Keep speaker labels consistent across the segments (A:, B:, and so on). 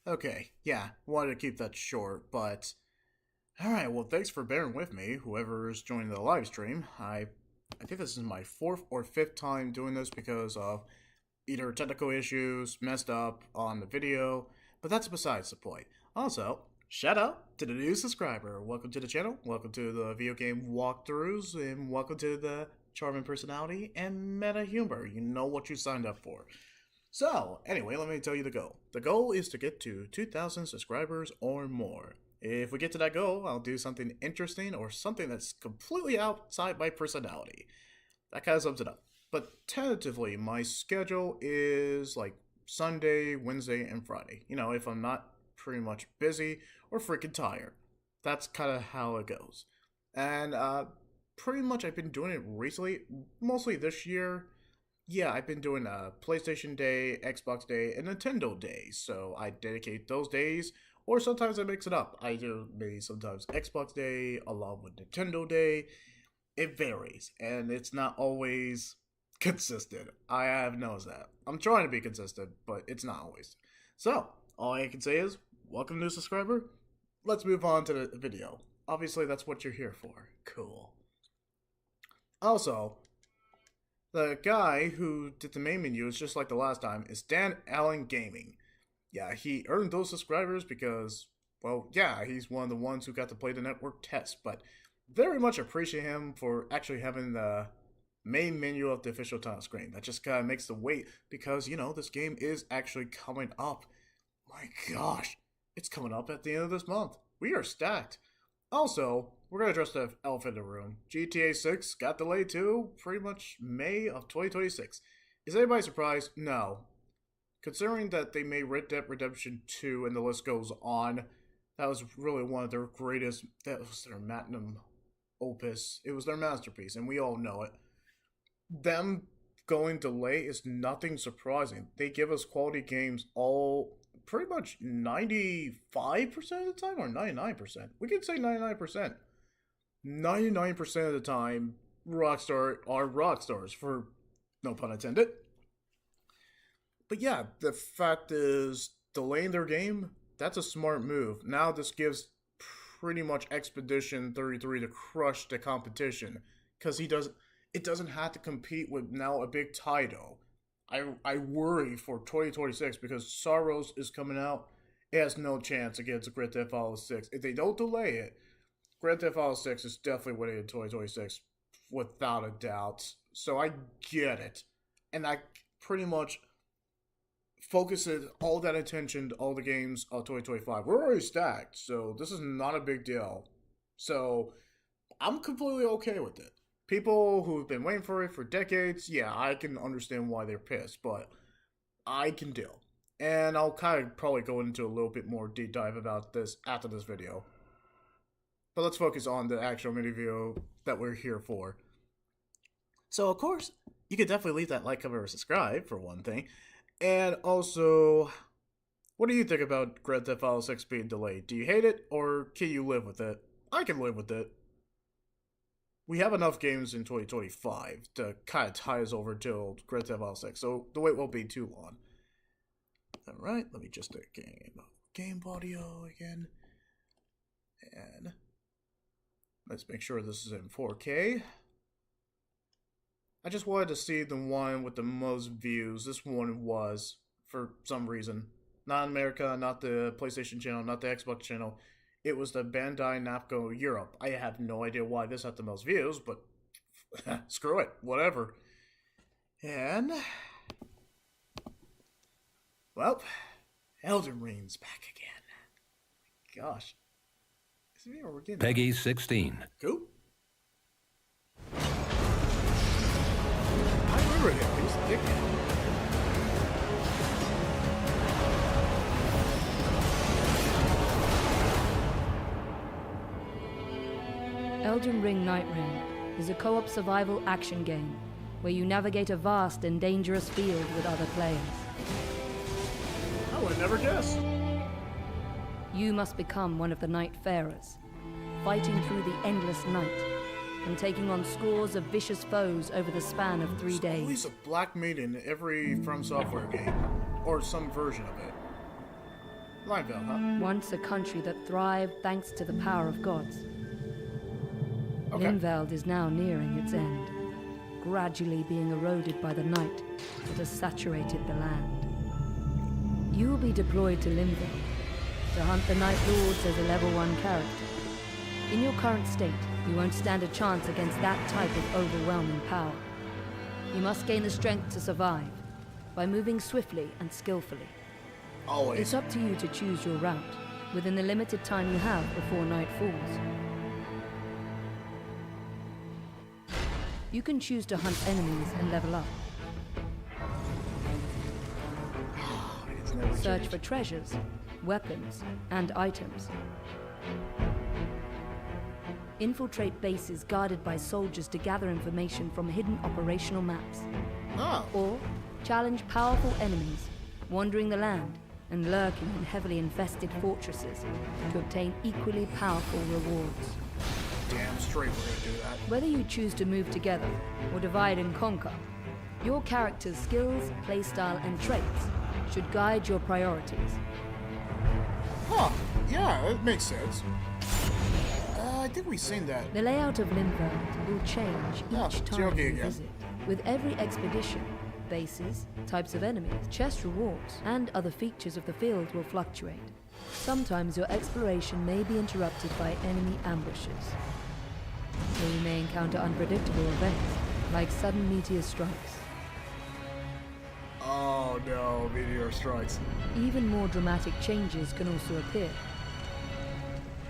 A: Okay, yeah, wanted to keep that short, but alright, well thanks for bearing with me, whoever's joining the live stream. I think this is my fourth or fifth time doing this because of either technical issues, messed up on the video, but that's besides the point. Also, shout out to the new subscriber. Welcome to the channel, welcome to the video game walkthroughs, and welcome to the charming personality and meta humor. You know what you signed up for. So, anyway, let me tell you the goal. The goal is to get to 2,000 subscribers or more. If we get to that goal, I'll do something interesting or something that's completely outside my personality. That kind of sums it up. But tentatively, my schedule is like Sunday, Wednesday, and Friday. You know, if I'm not pretty much busy or freaking tired. That's kind of how it goes. And pretty much I've been doing it recently, mostly this year. Yeah, I've been doing PlayStation Day, Xbox Day, and Nintendo Day. So I dedicate those days, or sometimes I mix it up. I do maybe sometimes Xbox Day along with Nintendo Day. It varies, and it's not always consistent. I have noticed that. I'm trying to be consistent, but it's not always. So, all I can say is, welcome new subscriber. Let's move on to the video. Obviously, that's what you're here for. Cool. Also, the guy who did the main menu is just like the last time, is Dan Allen Gaming. Yeah, he earned those subscribers because, well, yeah, he's one of the ones who got to play the network test, but very much appreciate him for actually having the main menu of the official title screen. That just kind of makes the wait because, you know, this game is actually coming up. My gosh, it's coming up at the end of this month. We are stacked. Also, we're going to address the elephant in the room. GTA 6 got delayed to pretty much May of 2026. Is anybody surprised? No. Considering that they made Red Dead Redemption 2 and the list goes on, that was really one of their greatest, that was their magnum opus. It was their masterpiece, and we all know it. Them going delay is nothing surprising. They give us quality games all pretty much 95% of the time, or 99%. We could say 99%. 99% of the time, Rockstar are Rockstars, for no pun intended. But yeah, the fact is, delaying their game, that's a smart move. Now this gives pretty much Expedition 33 to crush the competition, because it doesn't have to compete with now a big title. I worry for 2026 because Sorrows is coming out. It has no chance against Grand Theft Auto 6. If they don't delay it, Grand Theft Auto 6 is definitely winning in 2026 without a doubt. So I get it. And I pretty much focuses all that attention to all the games of 2025. We're already stacked, so this is not a big deal. So I'm completely okay with it. People who've been waiting for it for decades, yeah, I can understand why they're pissed, but I can deal. And I'll kind of probably go into a little bit more deep dive about this after this video. But let's focus on the actual mini video that we're here for. So, of course, you can definitely leave that like, comment, or subscribe, for one thing. And also, what do you think about Grand Theft Auto 6 being delayed? Do you hate it, or can you live with it? I can live with it. We have enough games in 2025 to kind of tie us over till Grand Theft Auto 6, so the wait won't be too long. Alright, let me just do game audio again. And let's make sure this is in 4K. I just wanted to see the one with the most views. This one was, for some reason. Not in America, not the PlayStation channel, not the Xbox channel. It was the Bandai Namco Europe. I have no idea why this had the most views, but screw it, whatever. And, well, Elden Ring's back again. Gosh. We're getting
B: Peggy 16.
A: Cool. I remember him. He was a dickhead.
C: Elden Ring NightReign is a co-op survival action game where you navigate a vast and dangerous field with other players.
A: I would never guess.
C: You must become one of the Nightfarers, fighting through the endless night and taking on scores of vicious foes over the span of 3 days.
A: Always a black maiden in every From Software game, or some version of it. Lineville, huh?
C: Once a country that thrived thanks to the power of gods.
A: Okay.
C: Linveld is now nearing its end, gradually being eroded by the night that has saturated the land. You will be deployed to Linveld to hunt the Night Lords as a level 1 character. In your current state, you won't stand a chance against that type of overwhelming power. You must gain the strength to survive by moving swiftly and skillfully.
A: Always.
C: It's up to you to choose your route within the limited time you have before night falls. You can choose to hunt enemies and level up.
A: It's never
C: Search
A: changed.
C: for treasures, weapons, and items. Infiltrate bases guarded by soldiers to gather information from hidden operational maps.
A: Oh.
C: Or challenge powerful enemies, wandering the land and lurking in heavily infested fortresses to obtain equally powerful rewards.
A: Damn straight we're gonna do that.
C: Whether you choose to move together or divide and conquer, your character's skills, playstyle, and traits should guide your priorities.
A: Huh. Yeah, that makes sense. I think we've seen that.
C: The layout of Linveld will change
A: Yeah,
C: each
A: it's
C: time
A: okay
C: you
A: again.
C: visit. With every expedition, bases, types of enemies, chest rewards, and other features of the field will fluctuate. Sometimes your exploration may be interrupted by enemy ambushes. Or you may encounter unpredictable events, like sudden meteor strikes.
A: Oh no, meteor strikes.
C: Even more dramatic changes can also appear,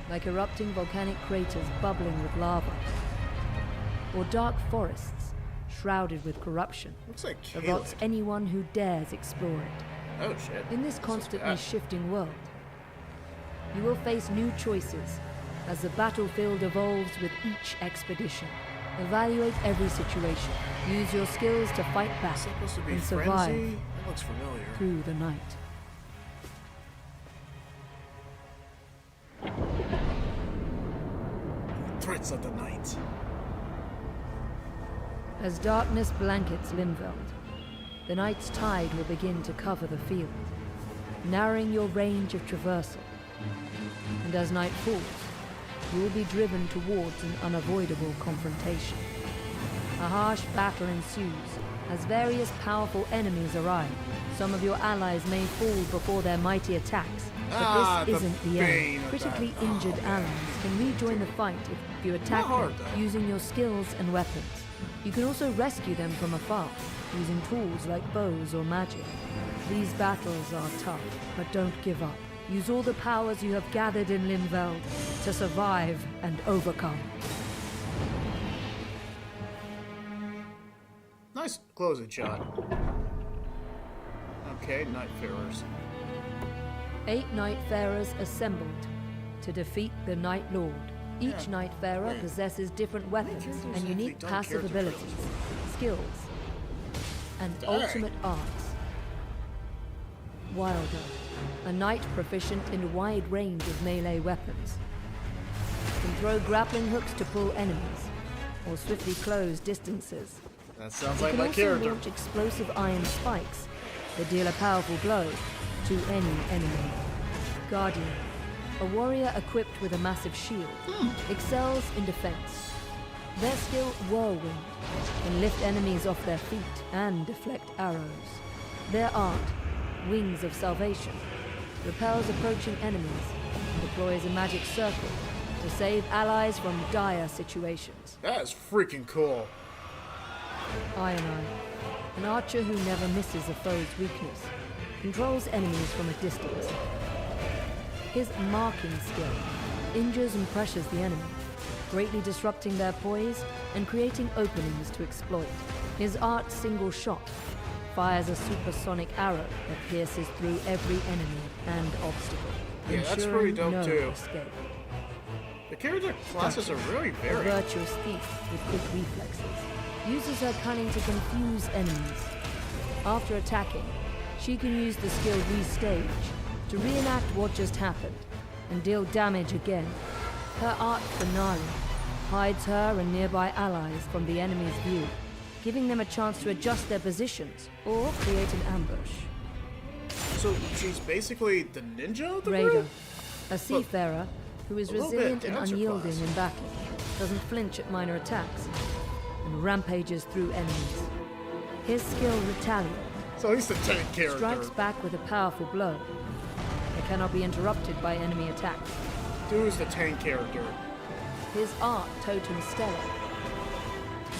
C: like erupting volcanic craters bubbling with lava, or dark forests shrouded with corruption
A: Looks like
C: that
A: Caleb.
C: rots anyone who dares explore it.
A: Oh shit.
C: In this constantly shifting world, you will face new choices as the battlefield evolves with each expedition. Evaluate every situation. Use your skills to fight back
A: Is that supposed to be
C: and survive
A: frenzy? That looks familiar.
C: through the night.
A: Threats of the night.
C: As darkness blankets Linveld, the night's tide will begin to cover the field, narrowing your range of traversal. And as night falls, you will be driven towards an unavoidable confrontation. A harsh battle ensues as various powerful enemies arrive. Some of your allies may fall before their mighty attacks, but this isn't the
A: bane
C: end.
A: of
C: Critically
A: that.
C: injured allies can rejoin the fight if you attack
A: hard,
C: them
A: though.
C: using your skills and weapons. You can also rescue them from afar, using tools like bows or magic. These battles are tough, but don't give up. Use all the powers you have gathered in Linveld to survive and overcome.
A: Nice closing shot. Okay, Nightfarers.
C: 8 Nightfarers assembled to defeat the Night Lord. Each
A: Yeah.
C: Nightfarer
A: Wait.
C: possesses different weapons
A: characters
C: and
A: have
C: unique
A: done
C: passive
A: character
C: abilities,
A: traits?
C: skills, and
A: Dang.
C: ultimate arts. Wilder, a knight proficient in a wide range of melee weapons, can throw grappling hooks to pull enemies, or swiftly close distances.
A: That sounds
C: He
A: like
C: can
A: my
C: also
A: character.
C: launch explosive iron spikes that deal a powerful blow to any enemy. Guardian, a warrior equipped with a massive shield, excels in defense. Their skill, Whirlwind, can lift enemies off their feet and deflect arrows. Their art, Wings of Salvation, repels approaching enemies and deploys a magic circle to save allies from dire situations.
A: That is freaking cool.
C: Iron Eye, an archer who never misses a foe's weakness, controls enemies from a distance. His marking skill injures and pressures the enemy, greatly disrupting their poise and creating openings to exploit. His art Single Shot fires a supersonic arrow that pierces through every enemy and obstacle,
A: Yeah, that's
C: ensuring
A: pretty dope
C: no
A: too.
C: escape.
A: The character classes are really
C: A
A: varied.
C: virtuous thief with quick reflexes, uses her cunning to confuse enemies. After attacking, she can use the skill Restage to reenact what just happened and deal damage again. Her art Finale hides her and nearby allies from the enemy's view, giving them a chance to adjust their positions or create an ambush.
A: So she's basically the ninja of the
C: Raider,
A: group?
C: a seafarer who is
A: a little bit
C: resilient and
A: dancer
C: unyielding
A: class.
C: in battle, doesn't flinch at minor attacks, and rampages through enemies. His skill, Retaliate,
A: So he's the tank character.
C: strikes back with a powerful blow. It cannot be interrupted by enemy attacks.
A: Dude's the tank character.
C: His art, Totem Stellar,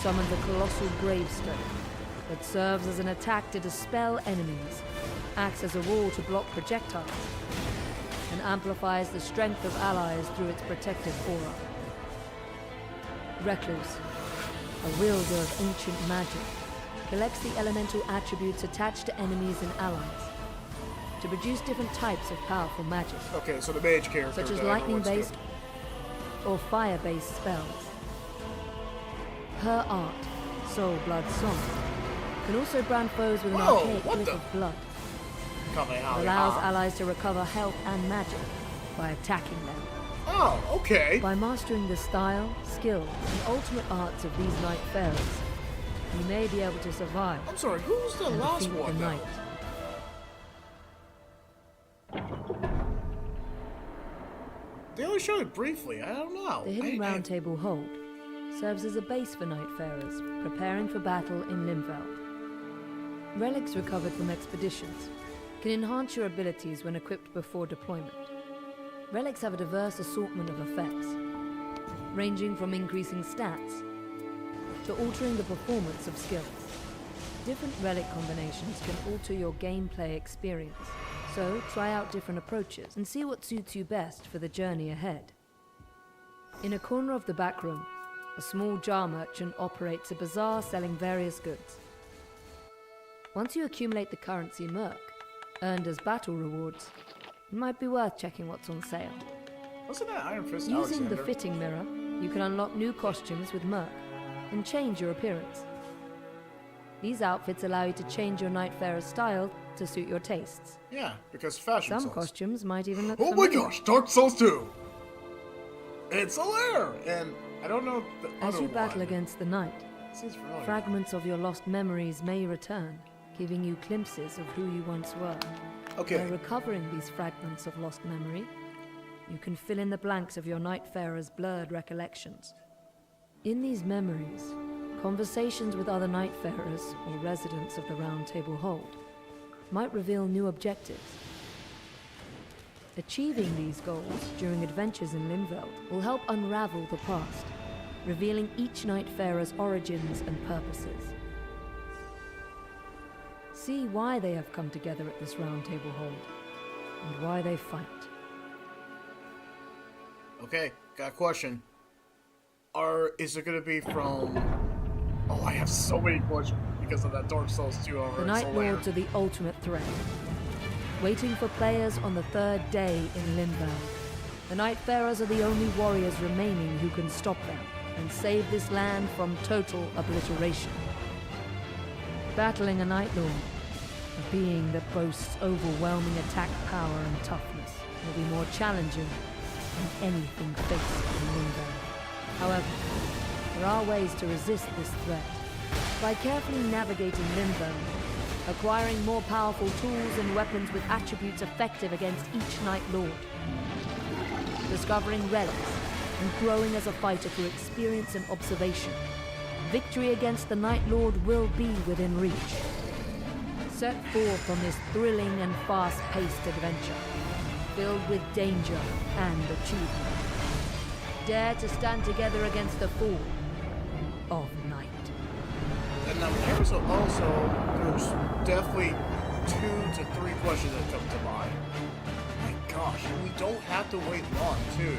C: summons a colossal gravestone that serves as an attack to dispel enemies, acts as a wall to block projectiles, and amplifies the strength of allies through its protective aura. Recluse, a wielder of ancient magic, collects the elemental attributes attached to enemies and allies to produce different types of powerful magic,
A: Okay, so the mage character.
C: such as
A: that everyone's
C: lightning-based or fire-based spells. Her art, Soul Blood Song, can also brand foes with an
A: Whoa,
C: archaic
A: what
C: whiff
A: the-
C: of blood.
A: Kamehameha.
C: It allows allies to recover health and magic by attacking them.
A: Oh, okay.
C: By mastering the style, skill, and ultimate arts of these Nightfarers, you may be able to survive
A: I'm sorry, who's the
C: and
A: last
C: defeat the
A: one, though?
C: Knight.
A: They only showed it briefly. I don't know.
C: The Hidden Round Table Hold serves as a base for Nightfarers preparing for battle in Limveld. Relics recovered from expeditions can enhance your abilities when equipped before deployment. Relics have a diverse assortment of effects, ranging from increasing stats to altering the performance of skills. Different relic combinations can alter your gameplay experience, so try out different approaches and see what suits you best for the journey ahead. In a corner of the back room, a small jar merchant operates a bazaar selling various goods. Once you accumulate the currency Merc, earned as battle rewards, it might be worth checking what's on sale.
A: Wasn't that Iron Fist
C: Using
A: Alexander?
C: the fitting mirror, you can unlock new costumes with Merc and change your appearance. These outfits allow you to change your Nightfarer's style to suit your tastes.
A: Yeah, because fashion
C: Some
A: sells.
C: costumes might even look
A: Oh my
C: familiar.
A: gosh, Dark Souls 2! It's a lair! And I don't know the
C: As
A: other
C: you battle
A: one.
C: against the Night,
A: Seems familiar.
C: fragments of your lost memories may return, giving you glimpses of who you once were. By
A: Okay,
C: recovering these fragments of lost memory, you can fill in the blanks of your Nightfarer's blurred recollections. In these memories, conversations with other Nightfarers or residents of the Round Table Hold might reveal new objectives. Achieving these goals during adventures in Limveld will help unravel the past, revealing each Nightfarer's origins and purposes. See why they have come together at this Round Table Hold, and why they fight.
A: okay, got a question. Is it gonna be from... Oh, I have so many questions because of that Dark Souls 2 over
C: The Night Lords are the ultimate threat, waiting for players on the third day in Limveld. The Nightfarers are the only warriors remaining who can stop them and save this land from total obliteration. Battling a Night Lord, a being that boasts overwhelming attack power and toughness, will be more challenging than anything faced in Limveld. However, there are ways to resist this threat. By carefully navigating Limveld, acquiring more powerful tools and weapons with attributes effective against each Night Lord, discovering relics, and growing as a fighter through experience and observation, victory against the Night Lord will be within reach. Set forth on this thrilling and fast-paced adventure, filled with danger and achievement. Dare to stand together against the fall of night.
A: And now there's there's definitely 2 to 3 questions that come to mind. My gosh, we don't have to wait long, too.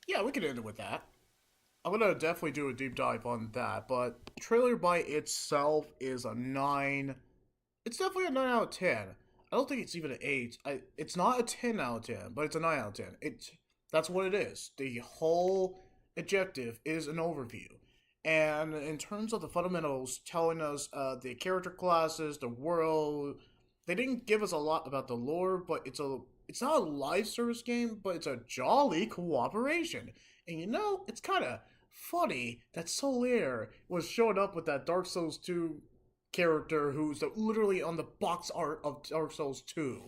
A: Yeah, we can end it with that. I'm gonna definitely do a deep dive on that, but trailer by itself is a 9. It's definitely a 9 out of 10. I don't think it's even an 8. It's not a 10 out of 10, but it's a 9 out of 10. That's what it is. The whole objective is an overview. And in terms of the fundamentals, telling us the character classes, the world, they didn't give us a lot about the lore, but it's not a live service game, but it's a jolly cooperation. And you know, it's kind of funny that Solaire was showing up with that Dark Souls 2 character who's literally on the box art of Dark Souls 2.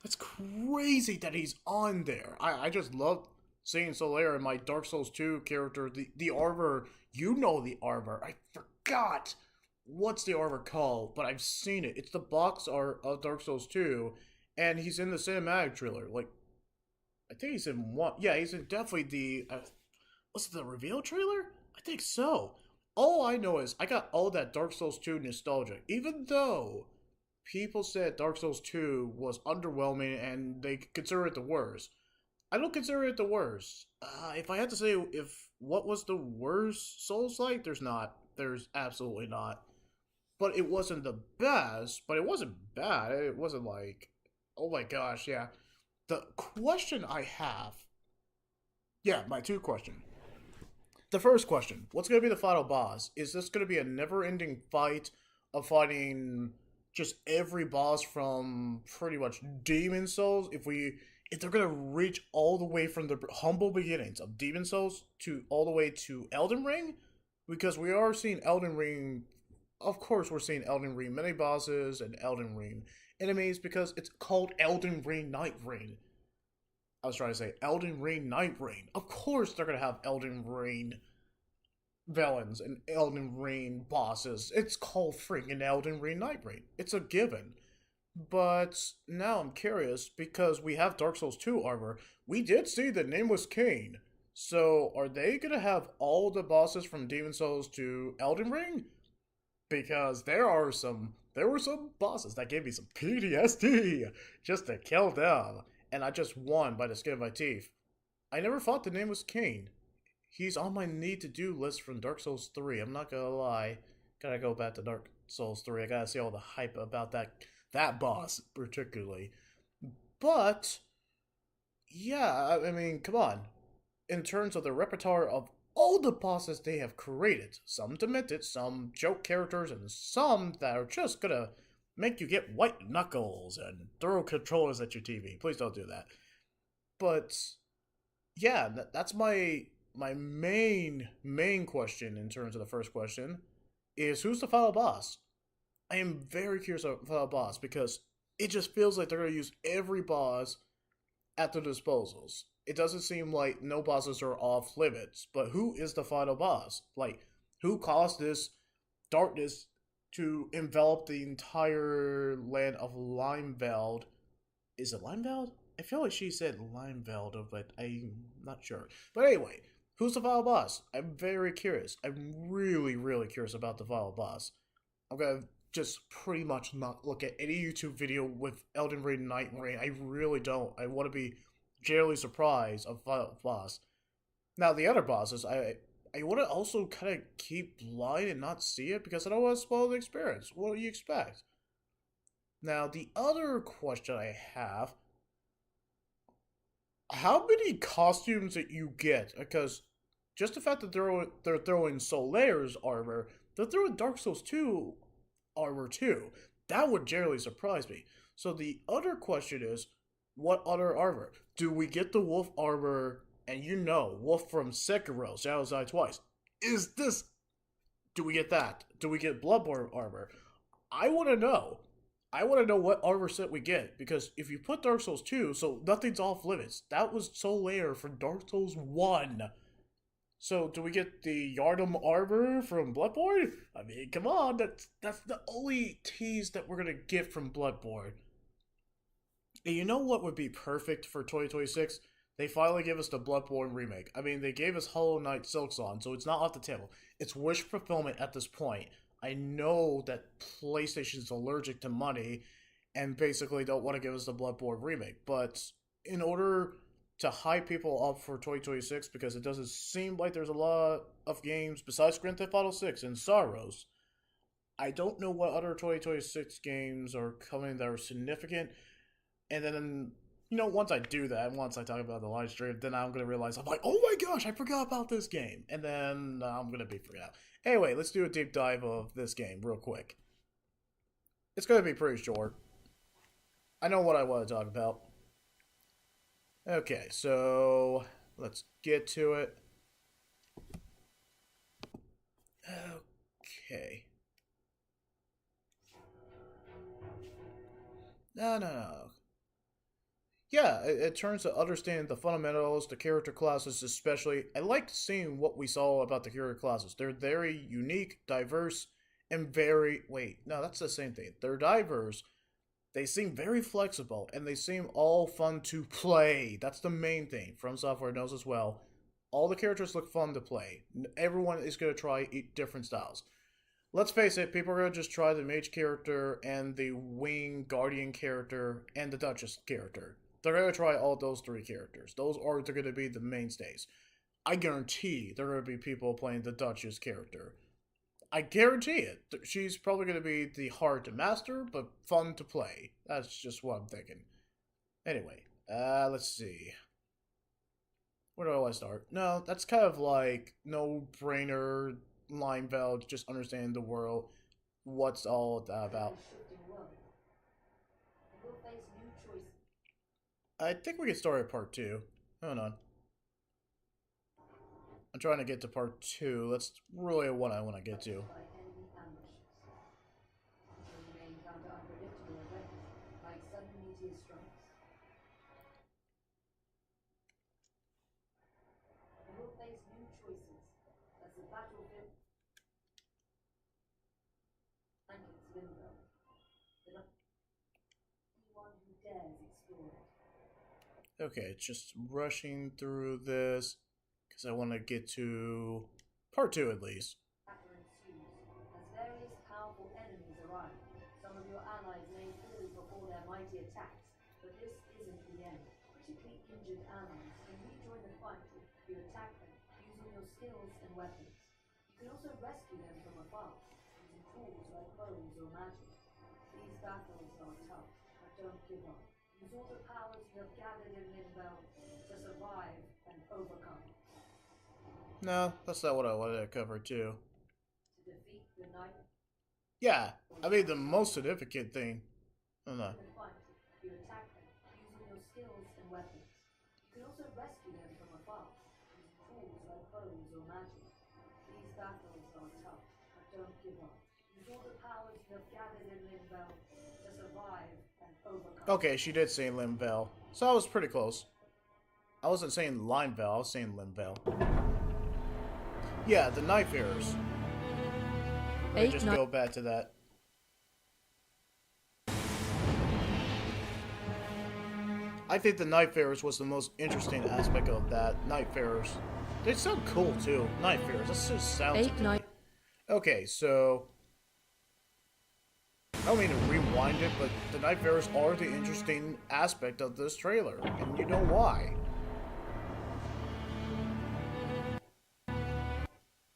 A: That's crazy that he's on there. I just love seeing Solaire and my Dark Souls 2 character, the armor. You know the armor. I forgot what's the armor called, but I've seen it. It's the box art of Dark Souls 2, and he's in the cinematic trailer. Like, I think he's in one. Yeah, he's in definitely the. Was it the reveal trailer? I think so. All I know is I got all that Dark Souls 2 nostalgia, even though people said Dark Souls 2 was underwhelming and they consider it the worst. I don't consider it the worst. If I had to say if what was the worst Souls like, there's not. There's absolutely not. But it wasn't the best, but it wasn't bad. It wasn't like, oh my gosh, yeah. The question I have, yeah, my two question. The first question, what's going to be the final boss? Is this going to be a never-ending fight of fighting just every boss from pretty much Demon Souls? If they're going to reach all the way from the humble beginnings of Demon Souls to all the way to Elden Ring? Because we are seeing Elden Ring, of course we're seeing Elden Ring mini bosses and Elden Ring enemies because it's called Elden Ring NightReign. I was trying to say Elden Ring NightReign. Of course they're going to have Elden Ring villains and Elden Ring bosses. It's called freaking Elden Ring NightReign. It's a given. But now I'm curious because we have Dark Souls 2 armor. We did see the name was Cain. So are they going to have all the bosses from Demon Souls to Elden Ring? Because there were some bosses that gave me some PTSD just to kill them. And I just won by the skin of my teeth. I never thought the name was Cain. He's on my need to do list from Dark Souls 3. I'm not gonna lie. Gotta go back to Dark Souls 3. I gotta see all the hype about that boss particularly. But yeah, I mean, come on. In terms of the repertoire of all the bosses they have created, some demented, some joke characters, and some that are just gonna make you get white knuckles and throw controllers at your TV. Please don't do that. But yeah, that's my main question in terms of the first question is who's the final boss? I am very curious about the final boss because it just feels like they're going to use every boss at their disposals. It doesn't seem like no bosses are off limits, but who is the final boss? Like, who caused this darkness to envelop the entire land of Limeveld? Is it Limeveld? I feel like she said Limeveld, but I'm not sure. But anyway, who's the final boss? I'm very curious. I'm really, really curious about the final boss. I'm gonna just pretty much not look at any YouTube video with Elden Ring NightReign. I really don't. I want to be generally surprised of final boss. Now, the other bosses, I want to also kind of keep blind and not see it because I don't want to spoil the experience. What do you expect? Now, the other question I have, how many costumes that you get? Because just the fact that they're throwing Solaire's armor, they're throwing Dark Souls 2 armor too. That would generally surprise me. So the other question is, what other armor? Do we get the wolf armor? And you know, wolf from Sekiro, Shadows Die Twice. Do we get that? Do we get Bloodborne armor? I want to know. I want to know what armor set we get, because if you put Dark Souls 2, so nothing's off limits. That was Solaire from Dark Souls 1. So do we get the Yharnam armor from Bloodborne? I mean, come on, that's the only tease that we're gonna get from Bloodborne. And you know what would be perfect for 2026? They finally give us the Bloodborne remake. I mean, they gave us Hollow Knight Silksong, so it's not off the table. It's wish fulfillment at this point. I know that PlayStation's allergic to money and basically don't want to give us the Bloodborne remake, but in order to hype people up for 2026, because it doesn't seem like there's a lot of games besides Grand Theft Auto 6 and Sorrows, I don't know what other 2026 games are coming that are significant. And then, you know, once I do that, once I talk about the live stream, then I'm going to realize, I'm like, oh my gosh, I forgot about this game. And then I'm going to be forgot. Anyway, let's do a deep dive of this game real quick. It's going to be pretty short. I know what I want to talk about. Okay, so let's get to it. Okay. No. Yeah, it turns to understanding the fundamentals, the character classes especially. I liked seeing what we saw about the character classes. They're very unique, diverse, and very... Wait, no, that's the same thing. They're diverse, they seem very flexible, and they seem all fun to play. That's the main thing. From Software knows as well. All the characters look fun to play. Everyone is going to try different styles. Let's face it, people are going to just try the mage character and the wing guardian character and the duchess character. They're going to try all those three characters. Those are going to be the mainstays. I guarantee there are going to be people playing the duchess character. I guarantee it. She's probably going to be the hard to master, but fun to play. That's just what I'm thinking. Anyway, let's see. Where do I start? No, that's kind of like no-brainer line valve, just understanding the world, what's all that about. I think we can start at part 2. Hold on. I'm trying to get to part 2. That's really what I want to get to. Okay, just rushing through this because I want to get to part 2 at least.
C: As various powerful enemies arrive, some of your allies may fall before their mighty attacks, but this isn't the end. Critically injured allies can rejoin the fight if you attack them using your skills and weapons. You can also rescue them from afar, using tools like bows or magic. These battles are tough, but don't give up. Use all the powers you have gathered in Limbo to survive and overcome.
A: No, that's not what I wanted to cover too.
C: To defeat the knight.
A: Yeah, I mean the most significant thing. Oh no.
C: You attack them using your skills and weapons. You can also rescue them from afar, using tools like bows or magic. These battles are tough, but don't give up. Use all the powers you have gathered in Limbo to survive and overcome.
A: Okay, she did say Limbo, so I was pretty close. I wasn't saying Limebell, I was saying Limbo. Yeah, the Knife Errors. Let me just go back to that. I think the Night Farers was the most interesting aspect of that. Night Farers. They sound cool too. Night Farers. That just sounds good. Okay, so I don't mean to rewind it, but the Night Farers are the interesting aspect of this trailer, and you know why.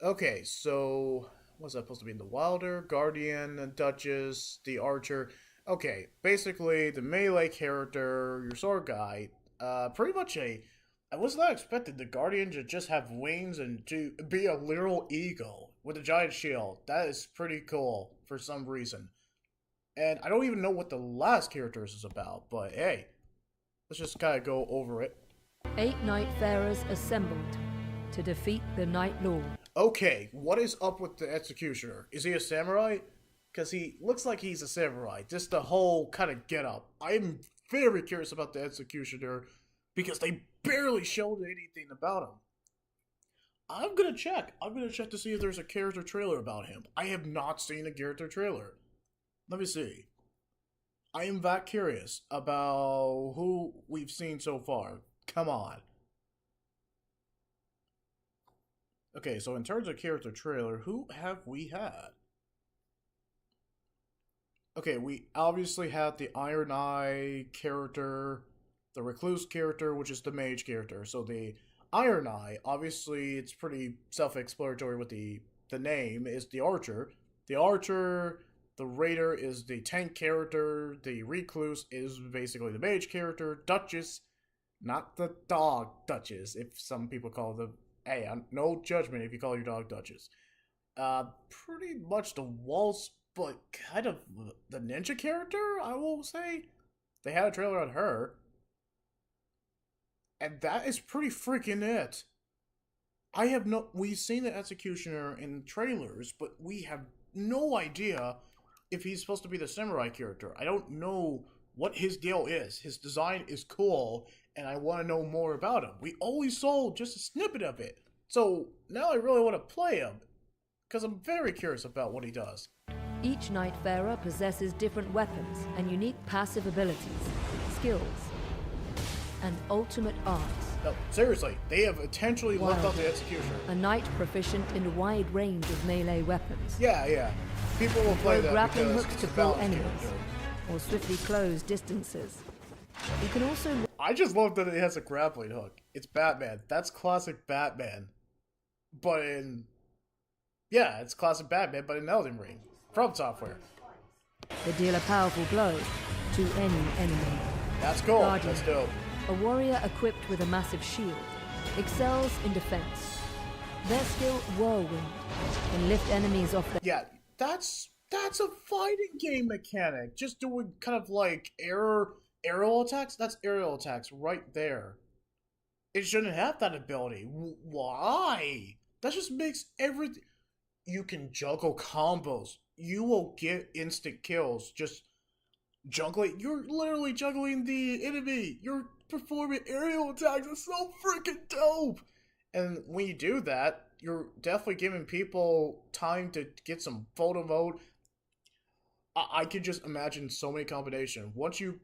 A: Okay, so what's that supposed to be? The Wilder, Guardian, the Duchess, the Archer. Okay, basically the melee character, your sword guy, pretty much I was not expecting the Guardian to just have wings and to be a literal eagle with a giant shield. That is pretty cool for some reason. And I don't even know what the last character is about, but hey, let's just kind of go over it.
C: 8 Nightfarers assembled to defeat the Night Lord.
A: Okay, what is up with the Executioner? Is he a samurai? Because he looks like he's a samurai. Just the whole kind of get-up. I'm very curious about the Executioner because they barely showed anything about him. I'm gonna check. I'm gonna check to see if there's a character trailer about him. I have not seen a character trailer. Let me see. I am that curious about who we've seen so far. Come on. Okay, so in terms of character trailer, who have we had? Okay, we obviously had the Iron Eye character, the Recluse character, which is the mage character. So the Iron Eye, obviously it's pretty self-explanatory with the name, is the Archer. The Archer, the Raider is the tank character, the Recluse is basically the mage character, Duchess, not the dog Duchess, if some people call the... Hey, no judgment if you call your dog Duchess. Pretty much the waltz, but kind of the ninja character, I will say. They had a trailer on her. And that is pretty freaking it. I have no. We've seen the Executioner in trailers, but we have no idea if he's supposed to be the samurai character. I don't know what his deal is. His design is cool, and I want to know more about him. We always saw just a snippet of it, so now I really want to play him because I'm very curious about what he does.
C: Each Nightfarer possesses different weapons and unique passive abilities, skills, and ultimate arts.
A: No, seriously, they have intentionally left out the Executioner.
C: A knight proficient in a wide range of melee weapons.
A: Yeah. People will play that
C: grappling
A: because
C: hooks
A: it's
C: to
A: a
C: pull
A: balance
C: enemies,
A: character.
C: or swiftly close distances. You can also...
A: I just love that it has a grappling hook. It's Batman. That's classic Batman. But in... Yeah, it's classic Batman, but in Elden Ring. From Software.
C: They deal a powerful blow to any enemy.
A: That's cool.
C: Guardian,
A: That's dope.
C: a warrior equipped with a massive shield, excels in defense. Their skill, Whirlwind, can lift enemies off their...
A: Yeah, that's a fighting game mechanic. Just doing kind of like aerial attacks. That's aerial attacks right there. It shouldn't have that ability. Why? That just makes everything... You can juggle combos. You will get instant kills. Just juggling. You're literally juggling the enemy. You're performing aerial attacks. It's so freaking dope. And when you do that, you're definitely giving people time to get some photo mode. I can just imagine so many combinations. Once you,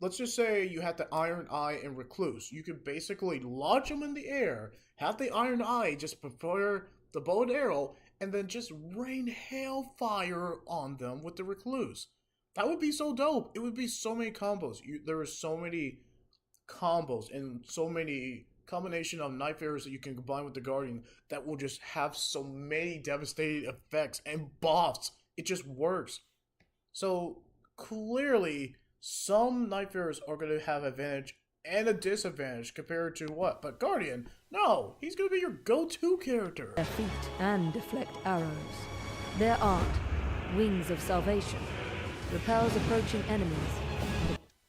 A: let's just say you had the Iron Eye and Recluse, you could basically launch them in the air, have the Iron Eye just prepare the bow and arrow, and then just rain hellfire on them with the Recluse. That would be so dope. It would be so many combos. There are so many combos and so many combination of Nightfarers that you can combine with the Guardian that will just have so many devastating effects and buffs. It just works. So clearly, some Nightfarers are going to have advantage and a disadvantage compared to what? But Guardian, no, he's going to be your go-to character.
C: Their feet and deflect arrows. Their art, Wings of Salvation, repels approaching enemies.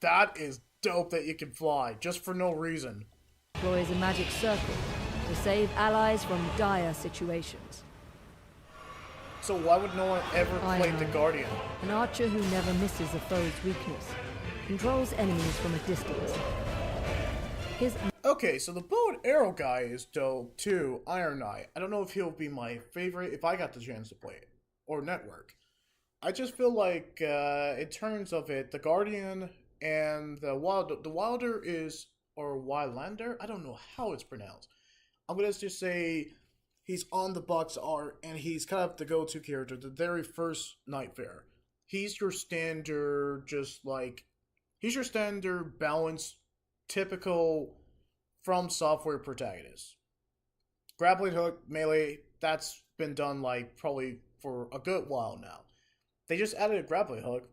A: That is dope that you can fly, just for no reason.
C: Deploys a magic circle to save allies from dire situations.
A: So why would no one ever play the Guardian?
C: An archer who never misses a foe's weakness. Controls enemies from a distance.
A: Okay, so the bow and arrow guy is dope too, Iron Eye. I don't know if he'll be my favorite if I got the chance to play it. Or Network. I just feel like, in terms of it, the Guardian and the Wilder is, or Wildlander? I don't know how it's pronounced. I'm gonna just say he's on the box art, and he's kind of the go-to character, the very first Nightfare. He's your standard, he's your standard balanced, typical From Software protagonist. Grappling hook, melee, that's been done probably for a good while now. They just added a grappling hook,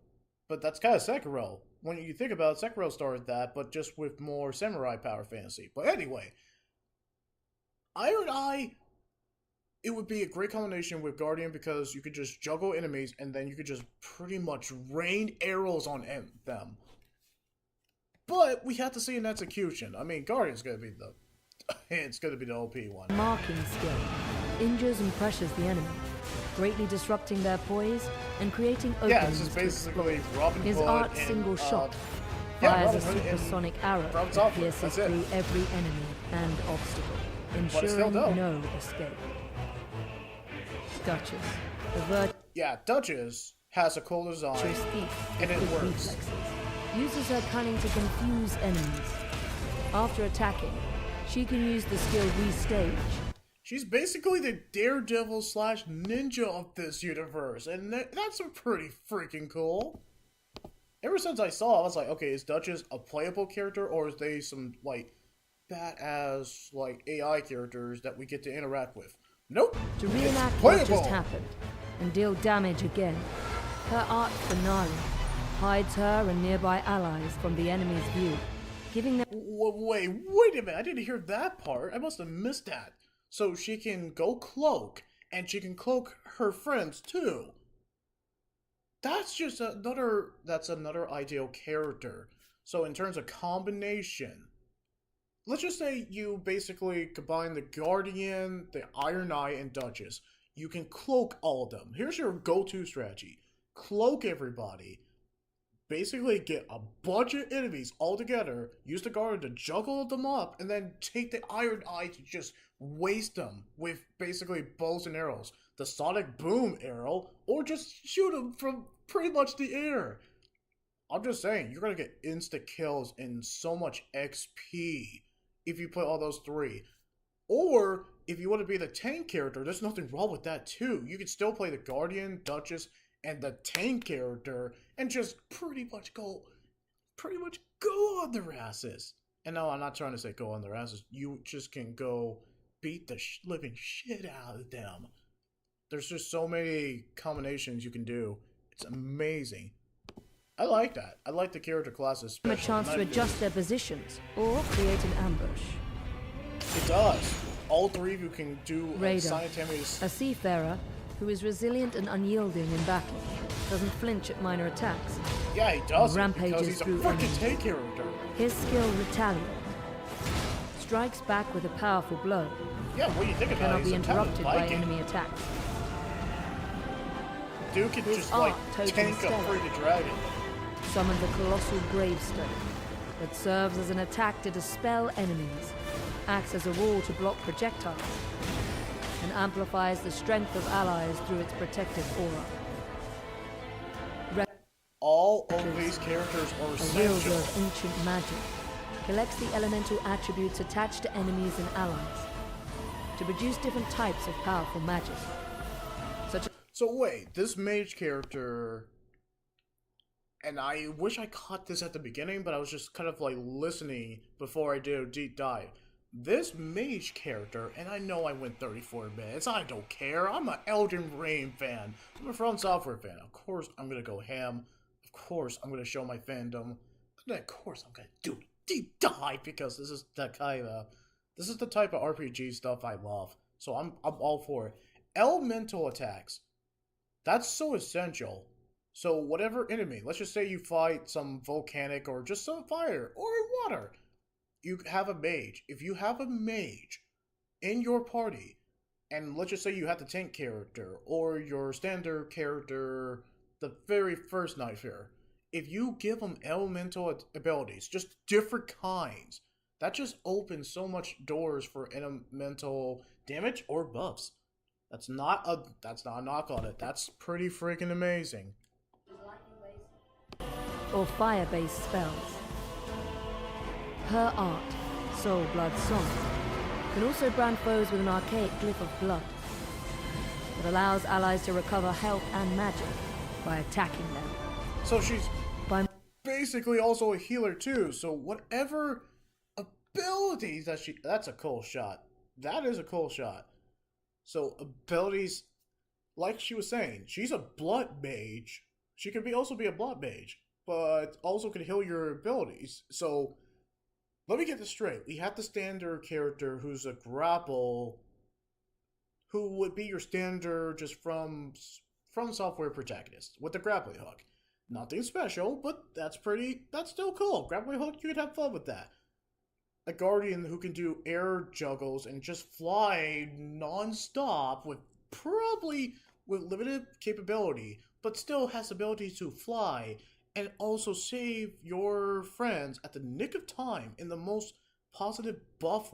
A: but that's kind of Sekiro. When you think about it, Sekiro started that, but just with more samurai power fantasy. But anyway, Iron Eye, it would be a great combination with Guardian because you could just juggle enemies and then you could just pretty much rain arrows on them. But we have to see an execution. I mean, Guardian's gonna be it's gonna be the OP one.
C: Marking skill injures and pressures the enemy, greatly disrupting their poise and creating openings.
A: Yeah, this is basically Robin Hood.
C: His art single shot fires a supersonic arrow that pierces through every enemy and obstacle, ensuring no escape. Duchess,
A: yeah, Duchess has a cool design, and it works.
C: Reflexes. Uses her cunning to confuse enemies. After attacking, she can use the skill Restage.
A: She's basically the Daredevil / ninja of this universe, and that's pretty freaking cool. Ever since I saw it, I was like, okay, is Duchess a playable character, or is they some, badass, AI characters that we get to interact with? Nope.
C: To reenact what just happened, and deal damage again, her art finale hides her and nearby allies from the enemy's view, giving them...
A: Wait a minute, I didn't hear that part. I must have missed that. So she can go cloak, and she can cloak her friends too. That's another ideal character. So in terms of combination, let's just say you basically combine the Guardian, the Iron Knight, and Duchess. You can cloak all of them. Here's your go-to strategy. Cloak everybody. Basically get a bunch of enemies all together, use the Guardian to juggle them up, and then take the Iron Eye to just waste them with basically bows and arrows. The Sonic Boom arrow, or just shoot them from pretty much the air. I'm just saying, you're gonna get instant kills and so much XP if you play all those three. Or, if you want to be the tank character, there's nothing wrong with that too. You can still play the Guardian, Duchess, and the tank character, and just pretty much go on their asses. And no, I'm not trying to say go on their asses. You just can go beat the living shit out of them. There's just so many combinations you can do. It's amazing. I like that. I like the character classes.
C: A chance to adjust their positions or create an ambush.
A: It does. All three of you can do
C: Raider,
A: simultaneous.
C: a seafarer who is resilient and unyielding in battle, doesn't flinch at minor attacks.
A: Yeah, he does.
C: Rampages
A: because he's a
C: through
A: freaking
C: enemies.
A: tank character.
C: His skill, Retaliate, strikes back with a powerful blow.
A: Yeah, what do you think about
C: Cannot
A: it?
C: be
A: He's a talented
C: interrupted by
A: Viking.
C: enemy attacks.
A: Dude can
C: His
A: just
C: art
A: like
C: totally
A: tank a
C: stellar.
A: freaking dragon.
C: Summons a colossal gravestone that serves as an attack to dispel enemies, acts as a wall to block projectiles, and amplifies the strength of allies through its protective aura.
A: All of these characters are
C: A wielder
A: essential.
C: of ancient magic collects the elemental attributes attached to enemies and allies to produce different types of powerful magic, such as
A: So wait, this mage character, and I wish I caught this at the beginning, but I was just kind of like listening before I did a deep dive. This mage character, and I know I went 34 minutes, I don't care, I'm an Elden Ring fan, I'm a From Software fan, of course I'm gonna go ham, of course I'm gonna show my fandom, and then of course I'm gonna do a deep dive, because this is the type of RPG stuff I love, so I'm all for it. Elemental attacks, that's so essential. So whatever enemy, let's just say you fight some volcanic or just some fire or water, you have a mage. If you have a mage in your party, and let's just say you have the tank character or your standard character, the very first Nightfare, if you give them elemental abilities, just different kinds, that just opens so much doors for elemental damage or buffs. That's not a knock on it. That's pretty freaking amazing.
C: or fire-based spells. Her art, Soul Blood Song, can also brand foes with an archaic glyph of blood that allows allies to recover health and magic by attacking them.
A: So she's
C: By
A: basically also a healer too, so whatever abilities that's a cool shot. That is a cool shot. So abilities, like she was saying, she's a blood mage. She can also be a blood mage, but also can heal your abilities. So let me get this straight. We have the standard character who's a grapple, who would be your standard just from software protagonist with the grappling hook. Nothing special, but that's still cool. Grappling hook, you can have fun with that. A guardian who can do air juggles and just fly non-stop with limited capability, but still has ability to fly and also save your friends at the nick of time in the most positive buff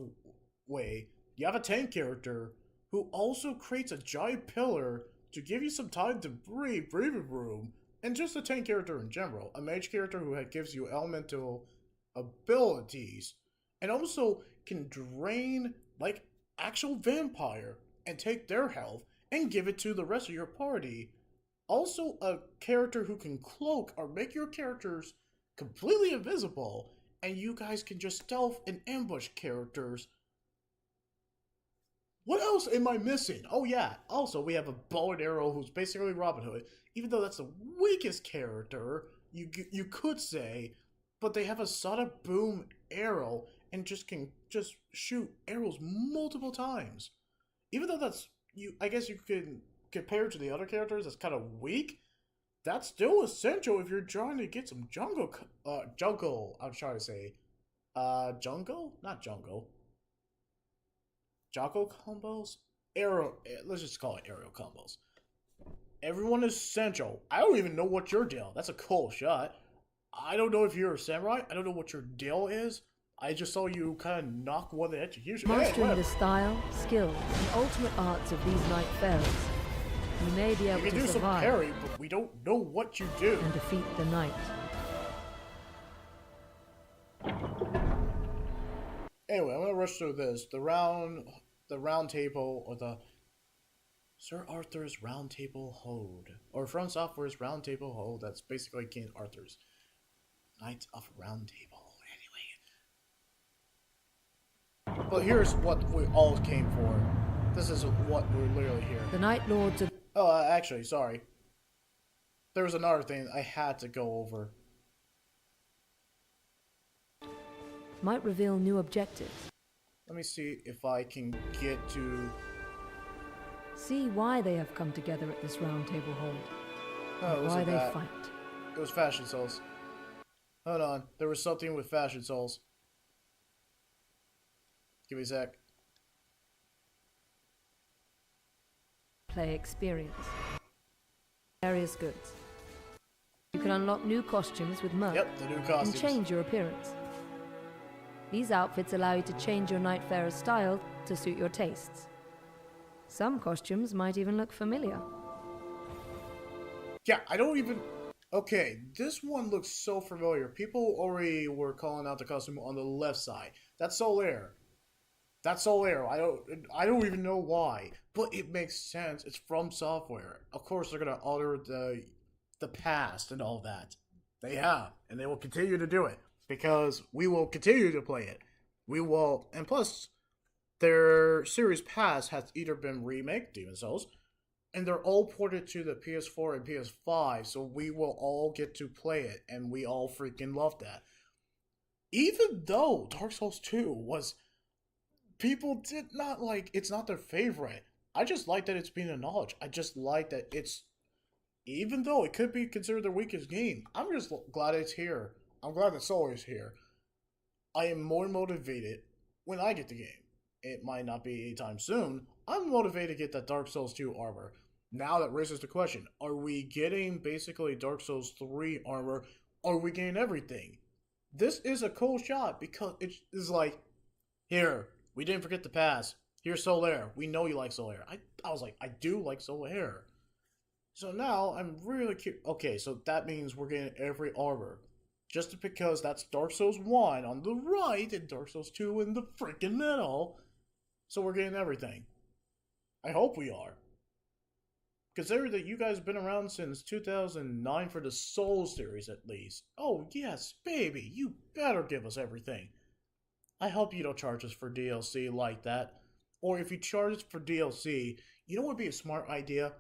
A: way. You have a tank character who also creates a giant pillar to give you some time to breathing room, and just a tank character in general. A mage character who gives you elemental abilities, and also can drain like actual vampire and take their health and give it to the rest of your party. Also a character who can cloak or make your characters completely invisible, and you guys can just stealth and ambush characters. What else am I missing? Oh yeah, also we have a bow and arrow who's basically Robin Hood, even though that's the weakest character, you could say, but they have a sonic boom arrow and can shoot arrows multiple times. Even though I guess you could compare it to the other characters that's kind of weak, that's still essential if you're trying to get some jungle, I'm trying to say, Jungle? Not Jungle. Jocko combos? Aerial, let's just call it aerial combos. Everyone is central. I don't even know what your deal. That's a cool shot. I don't know if you're a samurai. I don't know what your deal is. I just saw you kind of knock one of the execution.
C: Mastering the style, skill, and ultimate arts of these Night Pharaohs, you may be able
A: you can
C: to
A: do
C: survive
A: some parry, but we don't know what you do.
C: and defeat the Knight.
A: Anyway, I'm gonna rush through this. The round table, or the Sir Arthur's Round Table Hold, or From Software's Round Table Hold. That's basically King Arthur's Knights of Round Table. Anyway, but here's what we all came for. This is what we're literally here.
C: The Night Lords of...
A: Oh, actually, sorry. There was another thing I had to go over.
C: might reveal new objectives.
A: Let me see if I can get to...
C: See why they have come together at this round table hold.
A: Oh,
C: And
A: was
C: why
A: it
C: they
A: that?
C: fight.
A: It was Fashion Souls. Hold on. There was something with Fashion Souls. Give me a sec.
C: Play experience. Various goods. You can unlock new costumes with merch
A: Yep, the new
C: and
A: costumes.
C: change your appearance. These outfits allow you to change your Nightfarer's style to suit your tastes. Some costumes might even look familiar.
A: Yeah, I don't even... Okay, this one looks so familiar. People already were calling out the costume on the left side. That's Solaire. That's Solaire. I don't even know why. But it makes sense. It's from Software. Of course, they're going to alter the past and all that. They have. And they will continue to do it. Because we will continue to play it. We will... And plus, their Series Pass has either been remade, Demon Souls, and they're all ported to the PS4 and PS5, so we will all get to play it, and we all freaking love that. Even though Dark Souls 2 was... People did not like... It's not their favorite. I just like that it's being acknowledged. I just like that it's... Even though it could be considered their weakest game, I'm just glad it's here. I'm glad that Soul is here. I am more motivated when I get the game. It might not be anytime soon. I'm motivated to get that Dark Souls 2 armor. Now that raises the question, are we getting basically Dark Souls 3 armor? Are we getting everything? This is a cool shot because it is like, here, we didn't forget the past. Here's Solaire. We know you like Solaire. I was like, I do like Solaire. So now I'm really curious. Okay, so that means we're getting every armor. Just because that's Dark Souls 1 on the right and Dark Souls 2 in the freaking middle. So we're getting everything. I hope we are. Consider that you guys have been around since 2009 for the Soul series at least. Oh yes, baby, you better give us everything. I hope you don't charge us for DLC like that. Or if you charge us for DLC, you know what would be a smart idea?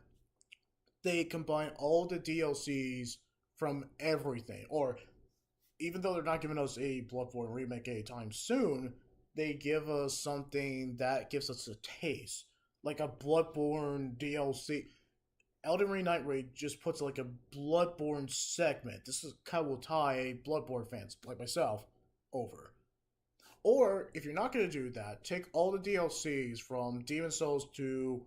A: They combine all the DLCs from everything. Or, even though they're not giving us a Bloodborne remake anytime soon, they give us something that gives us a taste. Like a Bloodborne DLC. Elden Ring NightReign just puts like a Bloodborne segment. This is kind of will tie Bloodborne fans, like myself, over. Or, if you're not going to do that, take all the DLCs from Demon Souls to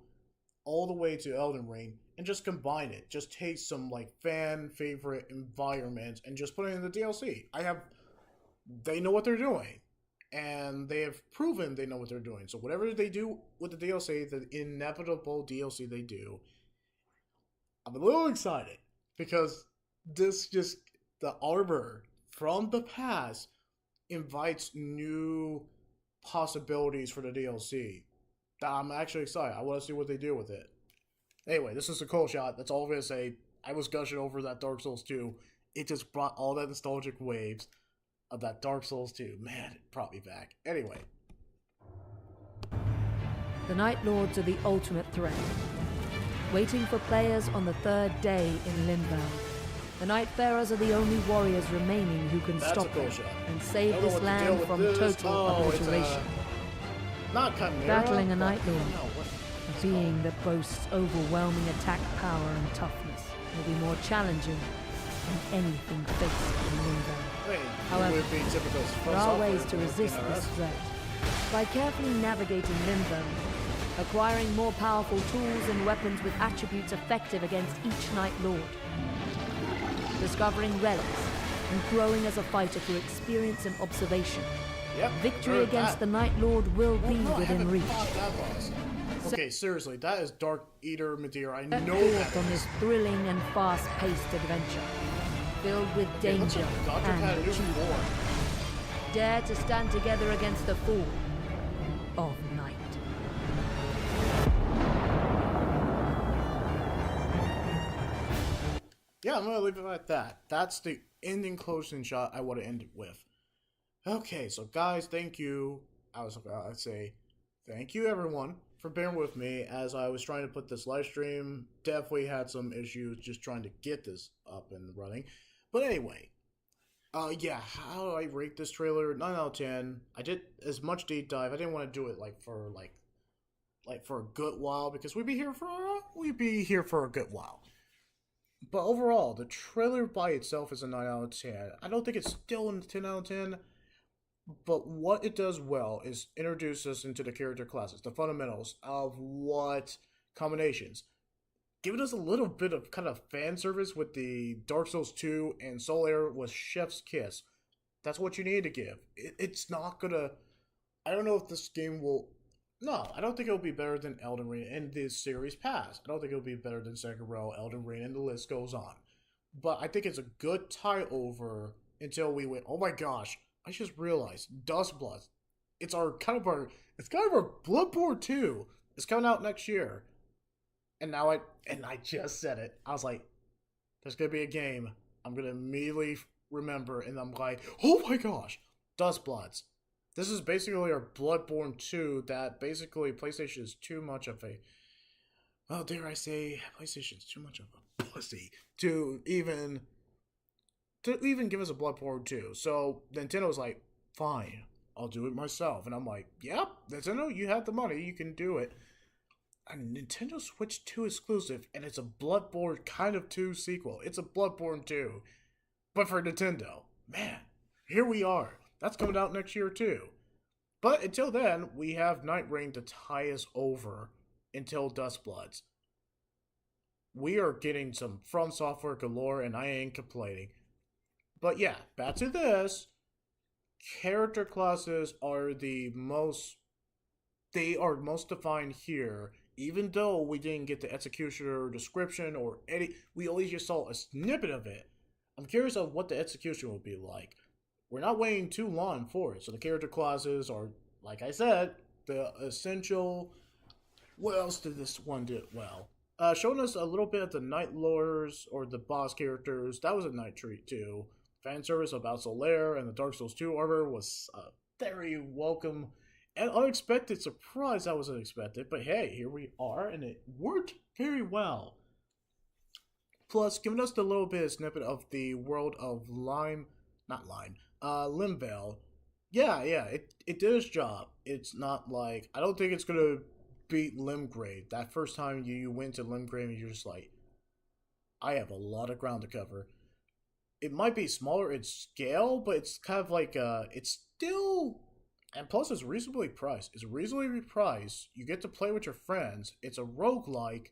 A: all the way to Elden Ring and just combine it. Just take some like fan favorite environments and just put it in the DLC. They know what they're doing. And they have proven they know what they're doing. So whatever they do with the DLC, the inevitable DLC they do, I'm a little excited. Because the armor from the past invites new possibilities for the DLC. I'm actually excited. I want to see what they do with it. Anyway, this is a cool shot. That's all I'm going to say. I was gushing over that Dark Souls 2. It just brought all that nostalgic waves of that Dark Souls 2. Man, it brought me back. Anyway.
C: The Night Lords are the ultimate threat. Waiting for players on the third day in Limbo. The Nightfarers are the only warriors remaining who can
A: That's
C: stop
A: a cool
C: them
A: shot.
C: and save
A: I don't know
C: this
A: what to
C: land
A: deal with
C: from
A: this.
C: total
A: It's,
C: obliteration.
A: not Chimera.
C: Battling a Night Lord,
A: No, what?
C: a being that boasts overwhelming attack power and toughness, will be more challenging than anything faced in Limbo.
A: Wait,
C: However,
A: would be typical
C: there are
A: software
C: ways to
A: for
C: resist
A: NRS.
C: this threat. By carefully navigating Limbo, acquiring more powerful tools and weapons with attributes effective against each Night Lord, discovering relics, and growing as a fighter through experience and observation.
A: Yep,
C: Victory
A: heard
C: against
A: that.
C: the Night Lord will
A: Well,
C: be
A: no, I
C: within
A: haven't
C: reach.
A: fought that boss. Okay, seriously, that is Dark Eater Madeira. I
C: Set
A: know
C: forth
A: that
C: on
A: is.
C: this thrilling and fast-paced adventure, filled with
A: Okay, looks
C: danger
A: like Dr.
C: and
A: Pat is
C: achievement.
A: born.
C: Dare to stand together against the fall of night.
A: Yeah, I'm gonna leave it at that. That's the ending closing shot I want to end it with. Okay, so guys, thank you. I'd say thank you everyone for bearing with me as I was trying to put this live stream. Definitely had some issues just trying to get this up and running. But anyway, yeah, how do I rate this trailer? 9 out of 10. I did as much deep dive. I didn't want to do it like for a good while because we'd be here for a good while. But overall, the trailer by itself is a 9 out of 10. I don't think it's still a 10 out of 10, but what it does well is introduce us into the character classes, the fundamentals of what combinations. Giving us a little bit of kind of fan service with the Dark Souls 2 and Soul Air with Chef's Kiss. That's what you need to give. It's not gonna. I don't know if this game will. No, I don't think it'll be better than Elden Ring in this series pass. I don't think it'll be better than Sekiro, Elden Ring, and the list goes on. But I think it's a good tie over until we went. Oh my gosh! I just realized Dustblood. It's kind of our Bloodborne 2. It's coming out next year. And I just said it. I was like, there's gonna be a game I'm gonna immediately remember, and I'm like, oh my gosh, Dustbloods. This is basically our Bloodborne 2 that basically PlayStation is too much of a, well, dare I say, PlayStation's too much of a pussy to even give us a Bloodborne 2. So Nintendo's like, fine, I'll do it myself. And I'm like, yep, Nintendo, you have the money, you can do it. A Nintendo Switch 2 exclusive, and it's a Bloodborne kind of 2 sequel. It's a Bloodborne 2, but for Nintendo. Man, here we are. That's coming out next year too. But until then, we have NightReign to tie us over until Dustbloods. We are getting some From Software galore, and I ain't complaining. But yeah, back to this. Character classes are most defined here. Even though we didn't get the executioner description or any, we only just saw a snippet of it. I'm curious of what the execution will be like. We're not waiting too long for it, so the character classes are, like I said, the essential. What else did this one do well? Showing us a little bit of the Night Lords or the boss characters. That was a nice treat too. Fan service about Solaire and the Dark Souls 2 armor was very welcome. An unexpected surprise that was unexpected, but hey, here we are, and it worked very well. Plus, giving us the little bit of snippet of the world of Limvale. Yeah, it did its job. It's not like, I don't think it's gonna beat Limgrave. That first time you went to Limgrave, and you're just like, I have a lot of ground to cover. It might be smaller in scale, but it's kind of like, it's still. And plus, it's reasonably priced. It's reasonably priced. You get to play with your friends. It's a roguelike.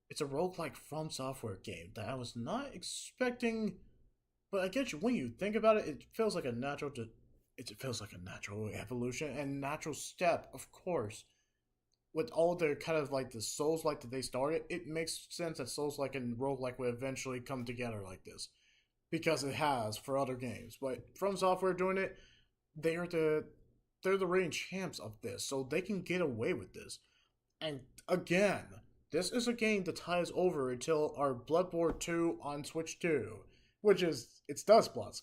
A: It's a roguelike From Software game that I was not expecting. But I get you, when you think about it, it feels like a natural. It feels like a natural evolution and natural step, of course. With all their kind of like the Souls-like that they started, it makes sense that Souls-like and roguelike would eventually come together like this, because it has for other games. But From Software doing it, they're the reigning champs of this, so they can get away with this. And again, this is a game that ties over until our Bloodborne 2 on Switch 2, which is, it's Dustbloods.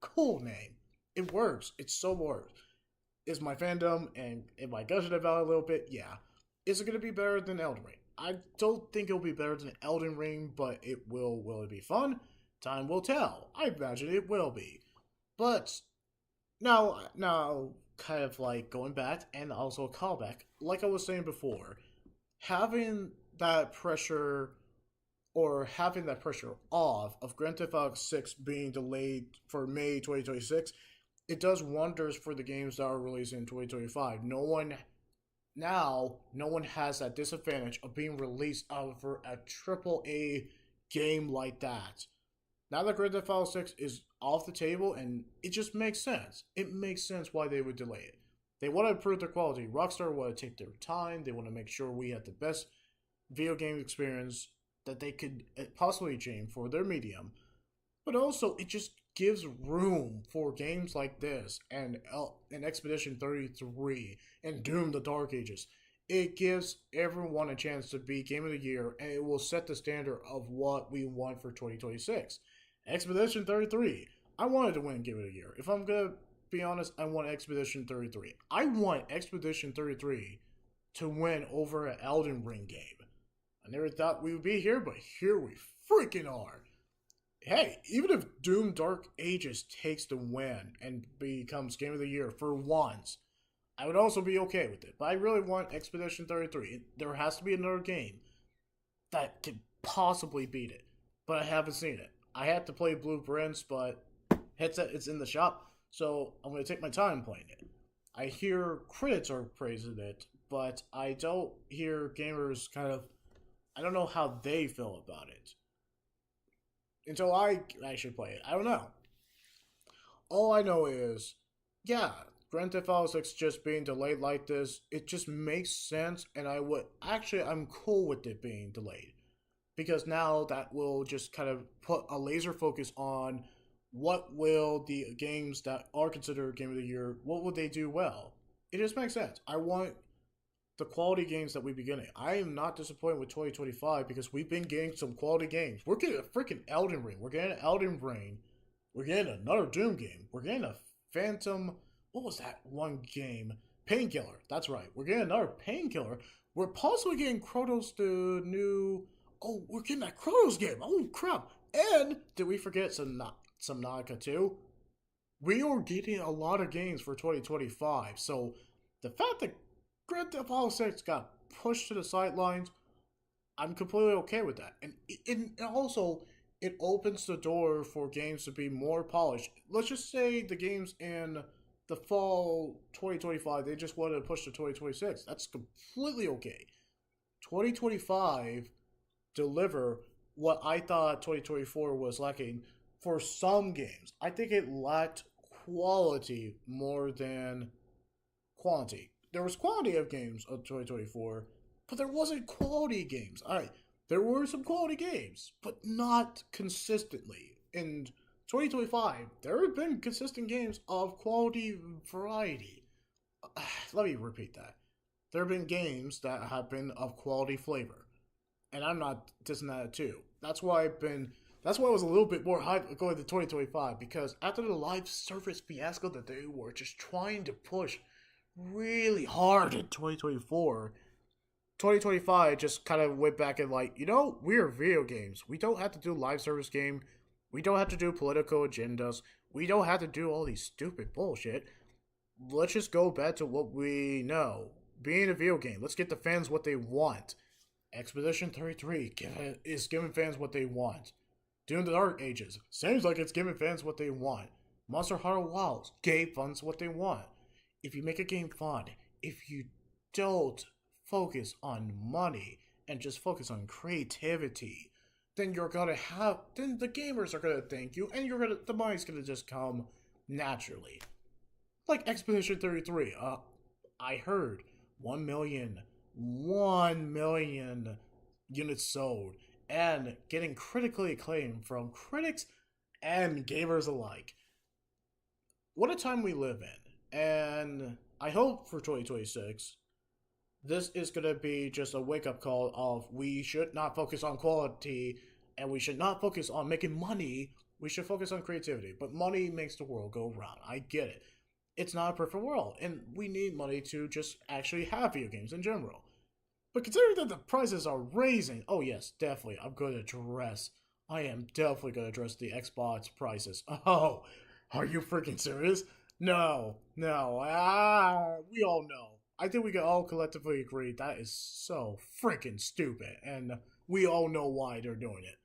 A: Cool name. It works. It so works. Is my fandom, and am I gushing about it a little bit? Yeah. Is it going to be better than Elden Ring? I don't think it'll be better than Elden Ring, but will it be fun? Time will tell. I imagine it will be. But now, kind of like going back and also a callback, like I was saying before, having that pressure or having that pressure off of Grand Theft Auto 6 being delayed for May 2026, it does wonders for the games that are released in 2025. No one has that disadvantage of being released over a triple A game like that. Now that Grand Theft Auto 6 is off the table, and it just makes sense. It makes sense why they would delay it. They want to improve their quality. Rockstar want to take their time. They want to make sure we have the best video game experience that they could possibly achieve for their medium. But also, it just gives room for games like this and Expedition 33 and Doom the Dark Ages. It gives everyone a chance to be Game of the Year, and it will set the standard of what we want for 2026. Expedition 33. I wanted to win Game of the Year. If I'm going to be honest, I want Expedition 33. I want Expedition 33 to win over an Elden Ring game. I never thought we would be here, but here we freaking are. Hey, even if Doom Dark Ages takes the win and becomes Game of the Year for once, I would also be okay with it. But I really want Expedition 33. There has to be another game that could possibly beat it. But I haven't seen it. I had to play Blueprints, but headset it's in the shop, so I'm going to take my time playing it. I hear critics are praising it, but I don't hear gamers I don't know how they feel about it. Until I actually play it. I don't know. All I know is, yeah, Grand Theft Auto 6 just being delayed like this, it just makes sense, and I'm cool with it being delayed. Because now that will just kind of put a laser focus on what will the games that are considered Game of the Year, what would they do well? It just makes sense. I want the quality games that we've been getting. I am not disappointed with 2025 because we've been getting some quality games. We're getting a freaking Elden Ring. We're getting an Elden Ring. We're getting another Doom game. We're getting a Phantom. What was that one game? Painkiller. That's right. We're getting another Painkiller. We're possibly getting Kratos the new. Oh, we're getting that Kratos game. Oh crap! And did we forget Subnautica 2? We are getting a lot of games for 2025. So the fact that Grand Theft Auto 6 got pushed to the sidelines, I'm completely okay with that. And also, it opens the door for games to be more polished. Let's just say the games in the fall 2025, they just wanted to push to 2026. That's completely okay. 2025 deliver what I thought 2024 was lacking for some games. I think it lacked quality more than quantity. There was quality of games of 2024, but there wasn't quality games. Alright, there were some quality games, but not consistently. In 2025, there have been consistent games of quality variety. Let me repeat that. There have been games that have been of quality flavor. And I'm not dissing that too. That's why I was a little bit more hyped going to 2025, because after the live service fiasco that they were just trying to push really hard in 2024, 2025 just kind of went back and we're video games. We don't have to do live service game. We don't have to do political agendas. We don't have to do all these stupid bullshit. Let's just go back to what we know. Being a video game. Let's get the fans what they want. Expedition 33 is giving fans what they want. Doom the Dark Ages. Seems like it's giving fans what they want. Monster Hunter Wilds gave fans what they want. If you make a game fun, if you don't focus on money and just focus on creativity, then the gamers are gonna thank you, and the money's gonna just come naturally. Like Expedition 33, I heard 1 million units sold, and getting critically acclaimed from critics and gamers alike. What a time we live in, and I hope for 2026, this is going to be just a wake-up call of we should not focus on quality, and we should not focus on making money, we should focus on creativity. But money makes the world go round, I get it. It's not a perfect world, and we need money to just actually have video games in general. But considering that the prices are raising, oh yes, definitely, I am definitely going to address the Xbox prices. Oh, are you freaking serious? No, we all know. I think we can all collectively agree that is so freaking stupid, and we all know why they're doing it.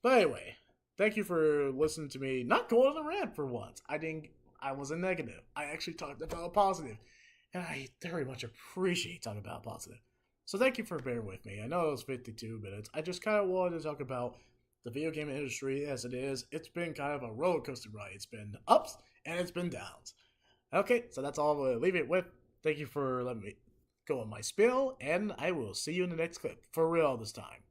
A: But anyway, thank you for listening to me not go on a rant for once. I wasn't negative. I actually talked about positive. And I very much appreciate talking about positive. So thank you for bearing with me. I know it was 52 minutes. I just kind of wanted to talk about the video game industry as it is. It's been kind of a roller coaster ride. It's been ups and it's been downs. Okay, so that's all I'm going to leave it with. Thank you for letting me go on my spiel, and I will see you in the next clip. For real this time.